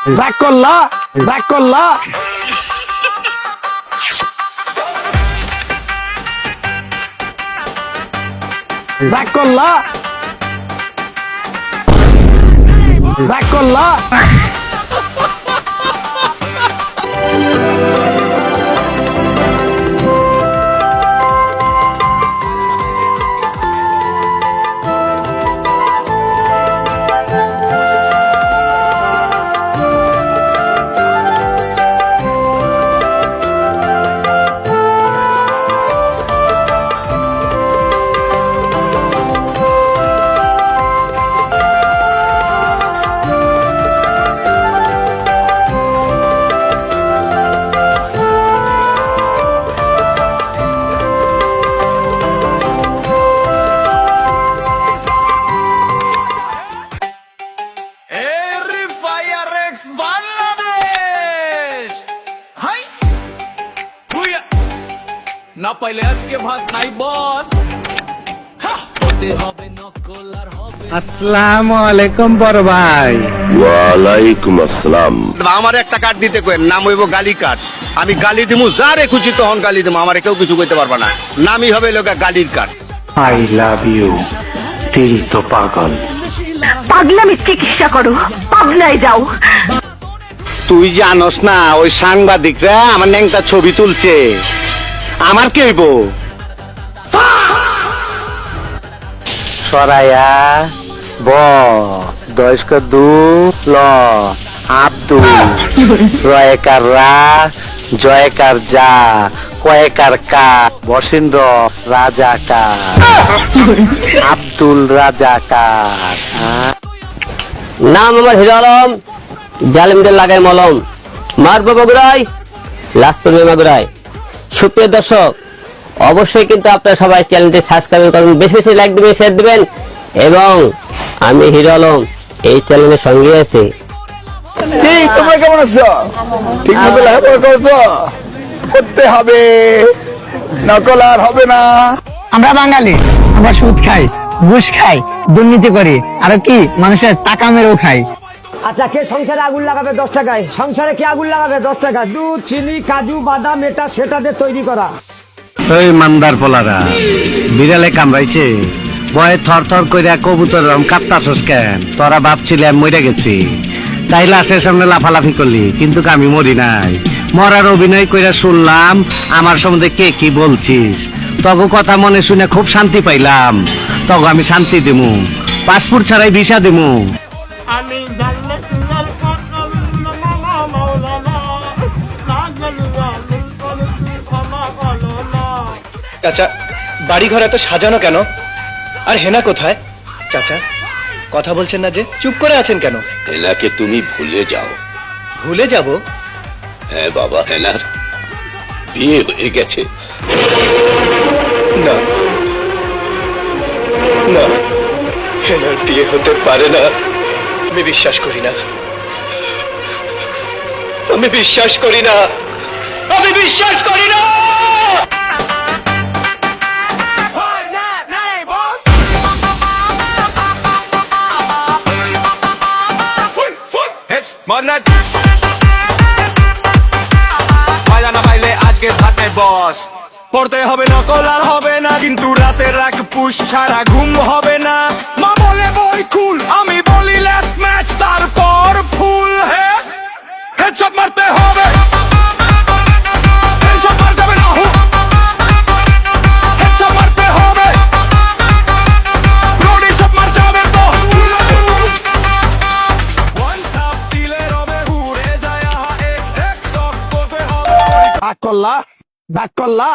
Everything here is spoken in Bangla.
ব্যাক করলা ব্যাক করলা ব্যাক করলা ব্যাক করলা না পাইলে আজকে ভাত নাই বস হতে হবে নকল আর হবে। আসসালামু আলাইকুম বড় ভাই। ওয়ালাইকুম আসসালাম। আমার একটা কার্ড দিতে কই, নাম হইব গালি কার্ড। আমি গালি দিমু, যারে খুশি তখন গালি দিমু, আমার কেউ কিছু কইতে পারবা না। নামই হবে লোকা গালির কার্ড। আই লাভ ইউ দিল তো পাগল। পাগলামি চিকিৎসা করো, পাগলায় যাও। তুই জানোস না ওই সাংবাদিকরা আমার ন্যাংটা ছবি তুলছে, আমার কি হইব? সরাইয়া ব দয়স্ক দু ল আব্দুল রয়কার রা জয়কার যা কয়েকার কা বসেন্দ্র রাজাকার আব্দুল রাজাকার। নাম আমার হিরো আলম, জালিমদের লাগাই মলম, মারবো বগুড়াই লাশ পড়বে মাগুরায়। সুপ্রিয় দর্শক, অবশ্যই কিন্তু আপনারা সবাই চ্যানেলটি সাবস্ক্রাইব করবেন, বেশি বেশি লাইক দিবেন, শেয়ার দিবেন। এবং আমি হিরো আলম এই চ্যানেলের সঙ্গে আছি। তোমরা কেমন আছো? ঠিক মতো লেখাপড়া করছো? করতে হবে, নকল আর হবে না। আমরা বাঙালি, আমরা সুদ খাই, ঘুষ খাই, দুর্নীতি করি, আর কি মানুষের টাকা মেরেও খাই। আচ্ছা, কে সংসারে আগুন লাগাবে 10 টাকায়? সংসারে কে আগুন লাগাবে 10 টাকা? দুধ, চিনি, কাজু, বাদাম, এটা সেটা দিয়ে তৈরি করা। ওই মান্দার পোলারা বিড়ালে কামড়াইছে, ভয়ে থর থর কইরা কবুতর কাঁপতাছস কেন? তোরা ভাবছিলি আমি মরে গেছি, তাই লাশের সামনে লাফালাফি করলি, কিন্তু আমি মরি নাই। মরার অভিনয় কইরা শুনলাম আমার সম্বন্ধে কে কি বলছিস। তগো কথা মনে শুনে খুব শান্তি পাইলাম। তগো আমি শান্তি দিমু, পাসপোর্ট ছাড়াই ভিসা দিমু। চাচা, বাড়ি ঘর এত সাজানো কেন? আর হেনা কোথায়? চাচা, কথা বলছেন না যে, চুপ করে আছেন কেন? হেনাকে তুমি ভুলে যাও। ভুলে যাব? হ্যাঁ বাবা, হেনার বিয়ে হয়ে গেছে। না না, হেনার বিয়ে হতে পারে না। আমি বিশ্বাস করি না, আমি বিশ্বাস করি না, আমি বিশ্বাস করি না। আজকে ভাত নাই বস, পড়তে হবে নকল আর হবে না, কিন্তু রাতের রাগ পুশ ছাড়া ঘুম হবে না। মা বলে বই কুল, আমি বলি লাস্ট ম্যাচ, তারপর ফুল হেডশট মারতে হবে। হেডশট মার যাবে না, হেডশট মারতে হবে। রোডি শট মার যাবে তো, ওয়ান টাপ দিলে রবে উড়ে যায়। এক শট করতে হবে। ব্যাক করলা ব্যাক করলা।